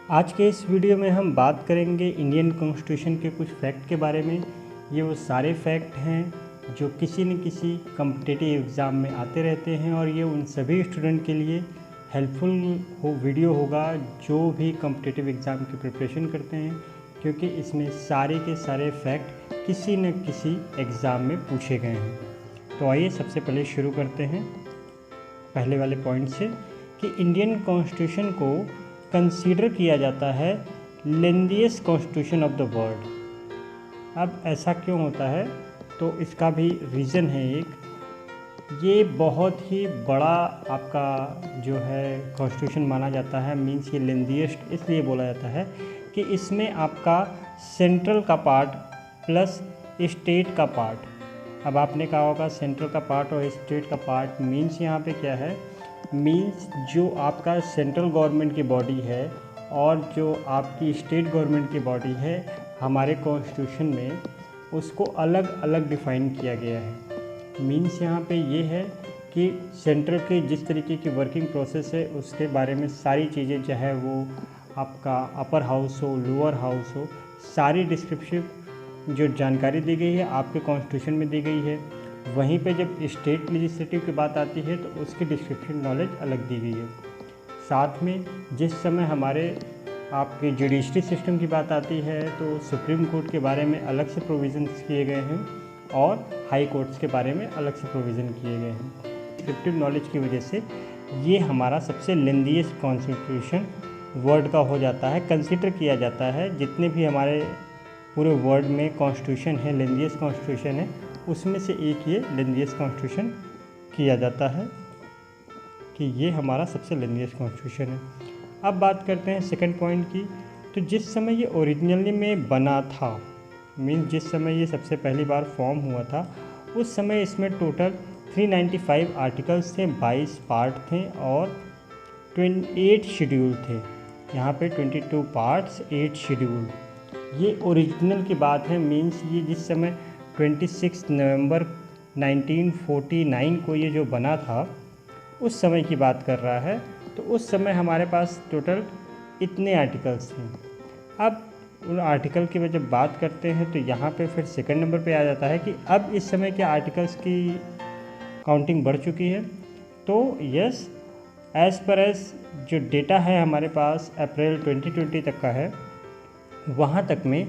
आज के इस वीडियो में हम बात करेंगे इंडियन कॉन्स्टिट्यूशन के कुछ फैक्ट के बारे में। ये वो सारे फैक्ट हैं जो किसी न किसी कॉम्पिटिटिव एग्ज़ाम में आते रहते हैं और ये उन सभी स्टूडेंट के लिए हेल्पफुल वीडियो होगा जो भी कॉम्पिटिटिव एग्ज़ाम की प्रिपरेशन करते हैं, क्योंकि इसमें सारे के सारे फैक्ट किसी न किसी एग्ज़ाम में पूछे गए हैं। तो आइए सबसे पहले शुरू करते हैं पहले वाले पॉइंट से कि इंडियन कॉन्स्टिट्यूशन को कंसीडर किया जाता है lengthiest constitution of the world. अब ऐसा क्यों होता है, तो इसका भी रीज़न है एक। ये बहुत ही बड़ा आपका जो है कॉन्स्टिट्यूशन माना जाता है, मींस ये लेंथीएस्ट इसलिए बोला जाता है कि इसमें आपका सेंट्रल का पार्ट प्लस स्टेट का पार्ट। अब आपने कहा होगा सेंट्रल का पार्ट और स्टेट का पार्ट मींस यहाँ पे क्या है, मींस जो आपका सेंट्रल गवर्नमेंट की बॉडी है और जो आपकी स्टेट गवर्नमेंट की बॉडी है हमारे कॉन्स्टिट्यूशन में, उसको अलग अलग डिफ़ाइन किया गया है। मींस यहाँ पे ये है कि सेंट्रल की जिस तरीके की वर्किंग प्रोसेस है उसके बारे में सारी चीज़ें, चाहे वो आपका अपर हाउस हो लोअर हाउस हो, सारी डिस्क्रिप्शन जो जानकारी दी गई है आपके कॉन्स्टिट्यूशन में दी गई है। वहीं पे जब स्टेट लेजिस्लेटिव की बात आती है तो उसकी डिस्क्रिप्शन नॉलेज अलग दी गई है। साथ में जिस समय हमारे आपके जुडिशरी सिस्टम की बात आती है तो सुप्रीम कोर्ट के बारे में अलग से प्रोविज़न्स किए गए हैं और हाई कोर्ट्स के बारे में अलग से प्रोविज़न किए गए हैं। डिस्क्रिप्टिव नॉलेज की वजह से ये हमारा सबसे लेंथीएस्ट कॉन्स्टिट्यूशन वर्ल्ड का हो जाता है, कंसिडर किया जाता है। जितने भी हमारे पूरे वर्ल्ड में कॉन्स्टिट्यूशन है, लेंथीएस्ट कॉन्स्टिट्यूशन है, उसमें से एक ये लेंथीएस्ट कॉन्स्टिट्यूशन किया जाता है कि ये हमारा सबसे लेंथीएस्ट कॉन्स्टिट्यूशन है। अब बात करते हैं सेकंड पॉइंट की। तो जिस समय ये ओरिजिनली में बना था, मीन्स जिस समय ये सबसे पहली बार फॉर्म हुआ था, उस समय इसमें टोटल 395 आर्टिकल्स थे, 22 पार्ट थे और 28 शेड्यूल थे। यहाँ पे 22 पार्ट्स 8 शेड्यूल। ये ओरिजिनल की बात है, मीन्स ये जिस समय 26 नवंबर 1949 को ये जो बना था उस समय की बात कर रहा है। तो उस समय हमारे पास टोटल इतने आर्टिकल्स थे। अब उन आर्टिकल की जब बात करते हैं तो यहाँ पे फिर सेकंड नंबर पे आ जाता है कि अब इस समय के आर्टिकल्स की काउंटिंग बढ़ चुकी है। तो यस, एज़ पर एज़ जो डेटा है हमारे पास अप्रैल 2020 तक का है, वहाँ तक में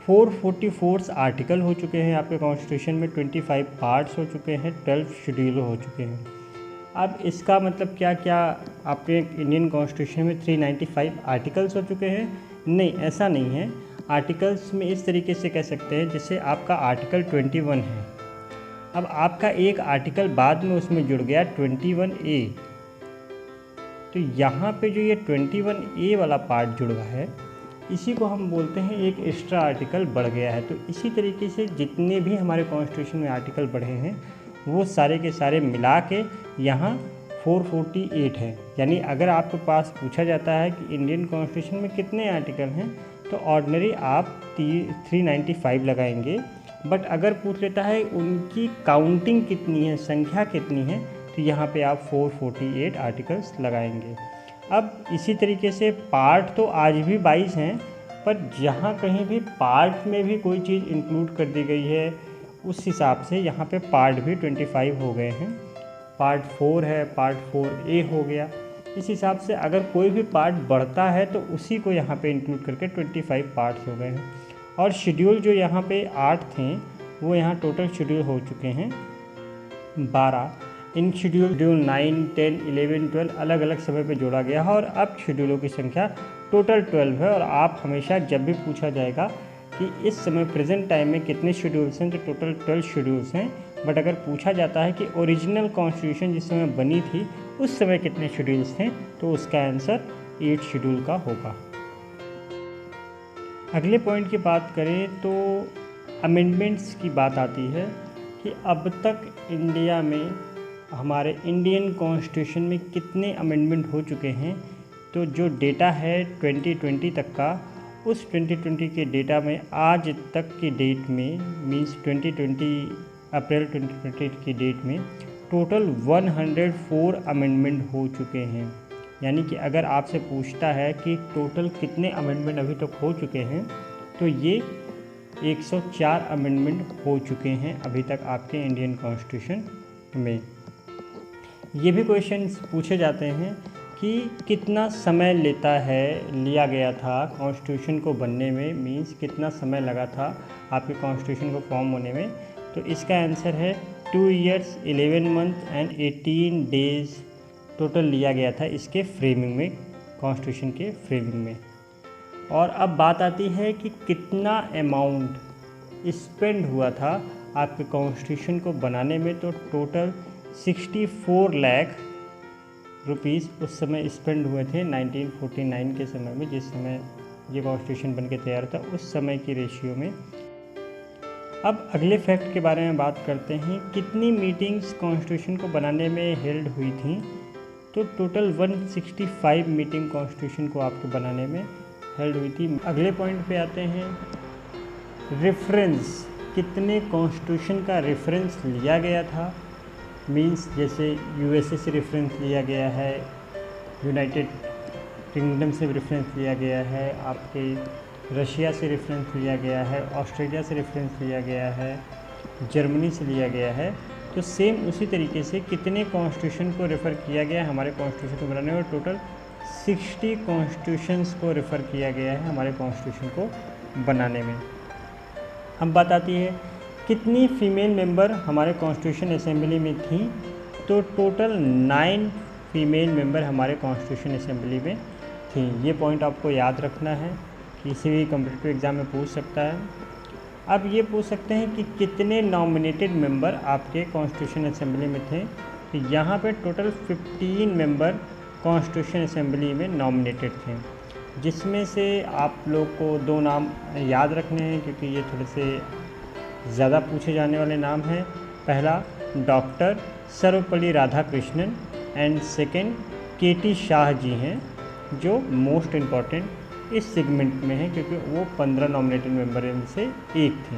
444 आर्टिकल हो चुके हैं आपके कॉन्स्टिट्यूशन में, 25 पार्ट्स हो चुके हैं, 12 शेड्यूल हो चुके हैं। अब इसका मतलब क्या क्या आपके इंडियन कॉन्स्टिट्यूशन में 395 आर्टिकल्स हो चुके हैं? नहीं, ऐसा नहीं है। आर्टिकल्स में इस तरीके से कह सकते हैं जैसे आपका आर्टिकल 21 है, अब आपका एक आर्टिकल बाद में उसमें जुड़ गया 21A, तो यहाँ पे जो ये 21A वाला पार्ट जुड़ गया है, इसी को हम बोलते हैं एक एक्स्ट्रा आर्टिकल बढ़ गया है। तो इसी तरीके से जितने भी हमारे कॉन्स्टिट्यूशन में आर्टिकल बढ़े हैं वो सारे के सारे मिला के यहाँ 448 है। यानी अगर आपके पास पूछा जाता है कि इंडियन कॉन्स्टिट्यूशन में कितने आर्टिकल हैं, तो ऑर्डिनरी आप 395 लगाएंगे, बट अगर पूछ लेता है उनकी काउंटिंग कितनी है, संख्या कितनी है, तो यहाँ पे आप 448 आर्टिकल्स लगाएंगे। अब इसी तरीके से पार्ट तो आज भी 22 हैं, पर जहाँ कहीं भी पार्ट में भी कोई चीज़ इंक्लूड कर दी गई है उस हिसाब से यहाँ पे पार्ट भी 25 हो गए हैं। पार्ट 4 है, पार्ट 4A हो गया। इस हिसाब से अगर कोई भी पार्ट बढ़ता है तो उसी को यहाँ पे इंक्लूड करके 25 पार्ट्स हो गए हैं। और शेड्यूल जो यहाँ पे 8 थे वो यहाँ टोटल शेड्यूल हो चुके हैं 12। इन शेड्यूल 9, 10, 11, 12 अलग अलग समय पे जोड़ा गया है और अब शेड्यूलों की संख्या टोटल 12 है। और आप हमेशा जब भी पूछा जाएगा कि इस समय प्रेजेंट टाइम में कितने शेड्यूल्स हैं, तो टोटल 12 शेड्यूल्स हैं। बट अगर पूछा जाता है कि ओरिजिनल कॉन्स्टिट्यूशन जिस समय बनी थी उस समय कितने शेड्यूल्स थे, तो उसका आंसर 8 शेड्यूल का होगा। अगले पॉइंट की बात करें तो अमेंडमेंट्स की बात आती है कि अब तक इंडिया में हमारे इंडियन कॉन्स्टिट्यूशन में कितने अमेंडमेंट हो चुके हैं। तो जो डेटा है 2020 तक का, उस 2020 के डेटा में आज तक की डेट में, मींस 2020 अप्रैल 2020 की डेट में टोटल 104 अमेंडमेंट हो चुके हैं। यानी कि अगर आपसे पूछता है कि टोटल कितने अमेंडमेंट अभी तक हो चुके हैं, तो ये 104 अमेंडमेंट हो चुके हैं अभी तक आपके इंडियन कॉन्स्टिट्यूशन में। ये भी क्वेश्चन पूछे जाते हैं कि कितना समय लिया गया था कॉन्स्टिट्यूशन को बनने में, मींस कितना समय लगा था आपके कॉन्स्टिट्यूशन को फॉर्म होने में। तो इसका आंसर है 2 years 11 month and 18 days total लिया गया था इसके फ्रेमिंग में, कॉन्स्टिट्यूशन के फ्रेमिंग में। और अब बात आती है कि कितना अमाउंट स्पेंड हुआ था आपके कॉन्स्टिट्यूशन को बनाने में। तो टोटल 64 लाख रुपीस उस समय स्पेंड हुए थे 1949 के समय में, जिस समय ये कॉन्स्टिट्यूशन बन के तैयार था, उस समय की रेशियो में। अब अगले फैक्ट के बारे में बात करते हैं, कितनी मीटिंग्स कॉन्स्टिट्यूशन को बनाने में हेल्ड हुई थी। तो टोटल 165 मीटिंग कॉन्स्टिट्यूशन को आपके बनाने में हेल्ड हुई थी। अगले पॉइंट पे आते हैं, रेफरेंस, कितने कॉन्स्टिट्यूशन का रेफरेंस लिया गया था। मींस जैसे यूएसए से रेफरेंस लिया गया है, यूनाइटेड किंगडम से रेफरेंस लिया गया है, आपके रशिया से रेफरेंस लिया गया है, ऑस्ट्रेलिया से रेफरेंस लिया गया है, जर्मनी से लिया गया है। तो सेम उसी तरीके से कितने कॉन्स्टिट्यूशन को रेफ़र किया गया है हमारे कॉन्स्टिट्यूशन को बनाने में। टोटल 60 कॉन्स्टिट्यूशंस को रेफ़र किया गया है हमारे कॉन्स्टिट्यूशन को बनाने में। अब बात आती है कितनी फ़ीमेल मेंबर हमारे कॉन्स्टिट्यूशन असेंबली में थी। तो टोटल 9 फीमेल मेंबर हमारे कॉन्स्टिट्यूशन असेंबली में थी। ये पॉइंट आपको याद रखना है, किसी भी कॉम्पिटिटिव एग्ज़ाम में पूछ सकता है। अब ये पूछ सकते हैं कि कितने नॉमिनेटेड मेंबर आपके कॉन्स्टिट्यूशन असेंबली में थे। तो यहाँ पे टोटल 15 मेंबर कॉन्स्टिट्यूशन असेंबली में नॉमिनेटेड थे, जिसमें से आप लोग को 2 नाम याद रखने हैं क्योंकि ये थोड़े से ज़्यादा पूछे जाने वाले नाम हैं। पहला doctor Sarvepalli Radhakrishnan and second KT Shah ji हैं, जो मोस्ट इम्पॉर्टेंट इस सेगमेंट में हैं क्योंकि वो 15 नॉमिनेटेड मेंबर में से एक थे।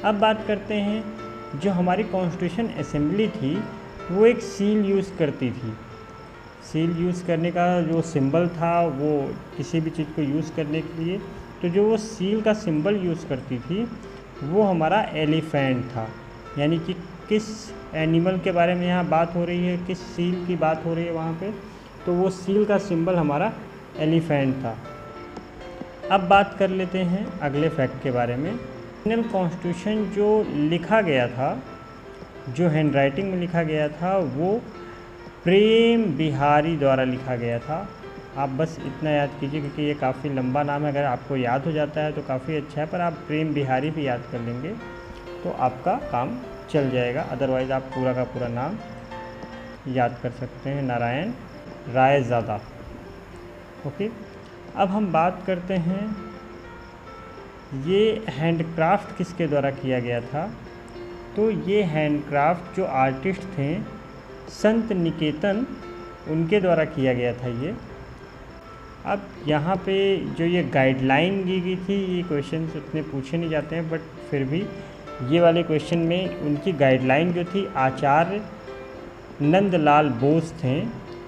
अब बात करते हैं, जो हमारी कॉन्स्टिट्यूशन असेंबली थी वो एक सील यूज़ करती थी। सील यूज़ करने का जो सिंबल था वो किसी भी चीज़ को यूज़ करने के लिए, तो जो वो सील का सिंबल यूज़ करती थी वो हमारा एलिफेंट था। यानी कि किस एनिमल के बारे में यहाँ बात हो रही है, किस सील की बात हो रही है वहाँ पे, तो वो सील का सिंबल हमारा एलिफेंट था। अब बात कर लेते हैं अगले फैक्ट के बारे में। इंडियन कॉन्स्टिट्यूशन जो लिखा गया था, जो हैंडराइटिंग में लिखा गया था, वो प्रेम बिहारी द्वारा लिखा गया था। आप बस इतना याद कीजिए क्योंकि ये काफ़ी लंबा नाम है, अगर आपको याद हो जाता है तो काफ़ी अच्छा है, पर आप प्रेम बिहारी भी याद कर लेंगे तो आपका काम चल जाएगा। अदरवाइज़ आप पूरा का पूरा नाम याद कर सकते हैं, नारायण रायज़ादा। ओके, अब हम बात करते हैं ये हैंडक्राफ्ट किसके द्वारा किया गया था। तो ये हैंडक्राफ्ट जो आर्टिस्ट थे संत निकेतन, उनके द्वारा किया गया था ये। अब यहाँ पे जो ये गाइडलाइन दी गई थी, ये क्वेश्चन उतने पूछे नहीं जाते हैं, बट फिर भी ये वाले क्वेश्चन में उनकी गाइडलाइन जो थी आचार्य नंदलाल बोस थे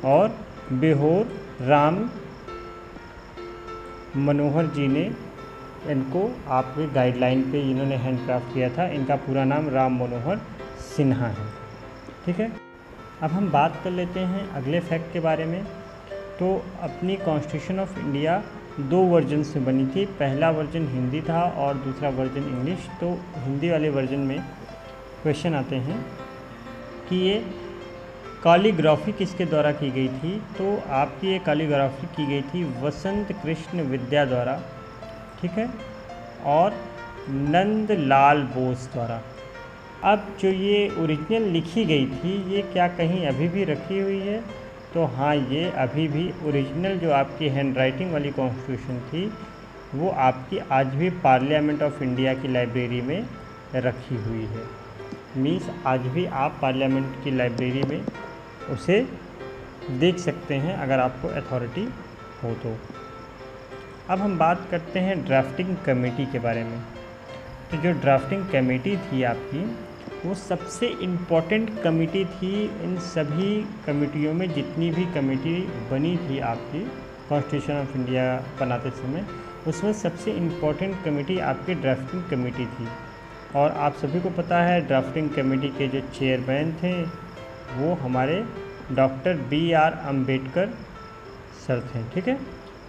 और बेहोर राम मनोहर जी ने इनको आपके गाइडलाइन पे इन्होंने हैंडक्राफ्ट किया था। इनका पूरा नाम राम मनोहर सिन्हा है। ठीक है, अब हम बात कर लेते हैं अगले फैक्ट के बारे में। तो अपनी कॉन्स्टिट्यूशन ऑफ इंडिया 2 वर्जन से बनी थी। पहला वर्जन हिंदी था और दूसरा वर्जन इंग्लिश। तो हिंदी वाले वर्जन में क्वेश्चन आते हैं कि ये कैलीग्राफी किसके द्वारा की गई थी। तो आपकी ये कैलीग्राफी की गई थी वसंत कृष्ण विद्या द्वारा, ठीक है, और नंदलाल बोस द्वारा। अब जो ये ओरिजिनल लिखी गई थी, ये क्या कहीं अभी भी रखी हुई है। तो हाँ, ये अभी भी ओरिजिनल जो आपकी हैंडराइटिंग वाली कॉन्स्टिट्यूशन थी वो आपकी आज भी पार्लियामेंट ऑफ इंडिया की लाइब्रेरी में रखी हुई है। मीन्स आज भी आप पार्लियामेंट की लाइब्रेरी में उसे देख सकते हैं अगर आपको अथॉरिटी हो तो। अब हम बात करते हैं ड्राफ्टिंग कमेटी के बारे में। तो जो ड्राफ्टिंग कमेटी थी आपकी, वो सबसे इम्पोर्टेंट कमेटी थी। इन सभी कमेटियों में जितनी भी कमेटी बनी थी आपकी कॉन्स्टिट्यूशन ऑफ इंडिया बनाते समय, उसमें सबसे इम्पोर्टेंट कमेटी आपकी ड्राफ्टिंग कमेटी थी। और आप सभी को पता है ड्राफ्टिंग कमेटी के जो चेयरमैन थे वो हमारे डॉक्टर BR अम्बेडकर सर थे। ठीक है,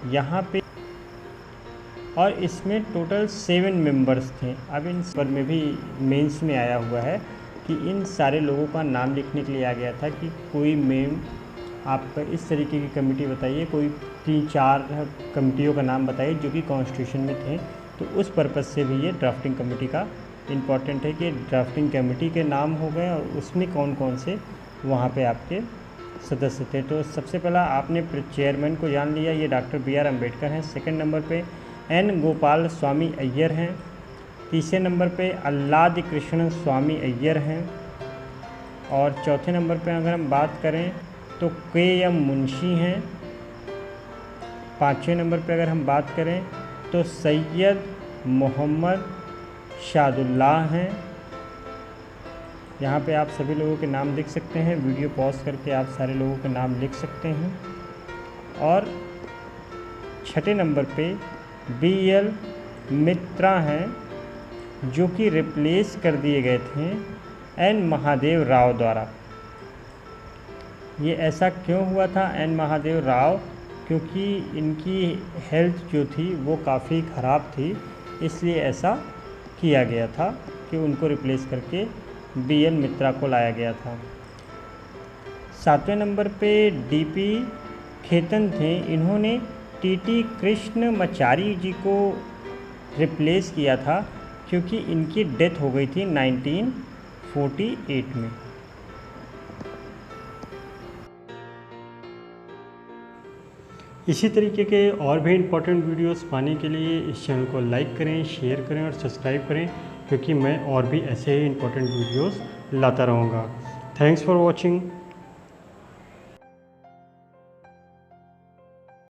यहाँ पे और इसमें टोटल 7 मेंबर्स थे। अब इन पर में भी मेंस में आया हुआ है कि इन सारे लोगों का नाम लिखने के लिए आ गया था कि कोई मेम आप इस तरीके की कमेटी बताइए, कोई 3-4 कमेटियों का नाम बताइए जो कि कॉन्स्टिट्यूशन में थे। तो उस पर्पज़ से भी ये ड्राफ्टिंग कमेटी का इम्पॉर्टेंट है कि ड्राफ्टिंग कमेटी के नाम हो गए और उसमें कौन कौन से वहाँ पे आपके सदस्य थे। तो सबसे पहला आपने चेयरमैन को जान लिया, ये डॉक्टर BR अम्बेडकर हैं। सेकंड नंबर पे N गोपाल स्वामी अय्यर हैं। तीसरे नंबर पे अल्लाद कृष्ण स्वामी अय्यर हैं। और चौथे नंबर पे अगर हम बात करें तो KM मुंशी हैं। पाँचवें नंबर पे अगर हम बात करें तो सैयद मोहम्मद शादुल्लाह हैं। यहाँ पे आप सभी लोगों के नाम लिख सकते हैं, वीडियो पॉज करके आप सारे लोगों के नाम लिख सकते हैं। और छठे नंबर पे BL मित्रा हैं जो कि रिप्लेस कर दिए गए थे N महादेव राव द्वारा। ये ऐसा क्यों हुआ था N महादेव राव? क्योंकि इनकी हेल्थ जो थी वो काफ़ी ख़राब थी, इसलिए ऐसा किया गया था कि उनको रिप्लेस करके BL मित्रा को लाया गया था। सातवें नंबर पे DP खेतन थे। इन्होंने TT कृष्णमाचारी जी को रिप्लेस किया था क्योंकि इनकी डेथ हो गई थी 1948 में। इसी तरीके के और भी इम्पोर्टेंट वीडियोस पाने के लिए इस चैनल को लाइक करें, शेयर करें और सब्सक्राइब करें, क्योंकि मैं और भी ऐसे ही इम्पोर्टेंट वीडियोस लाता रहूँगा। Thanks for watching.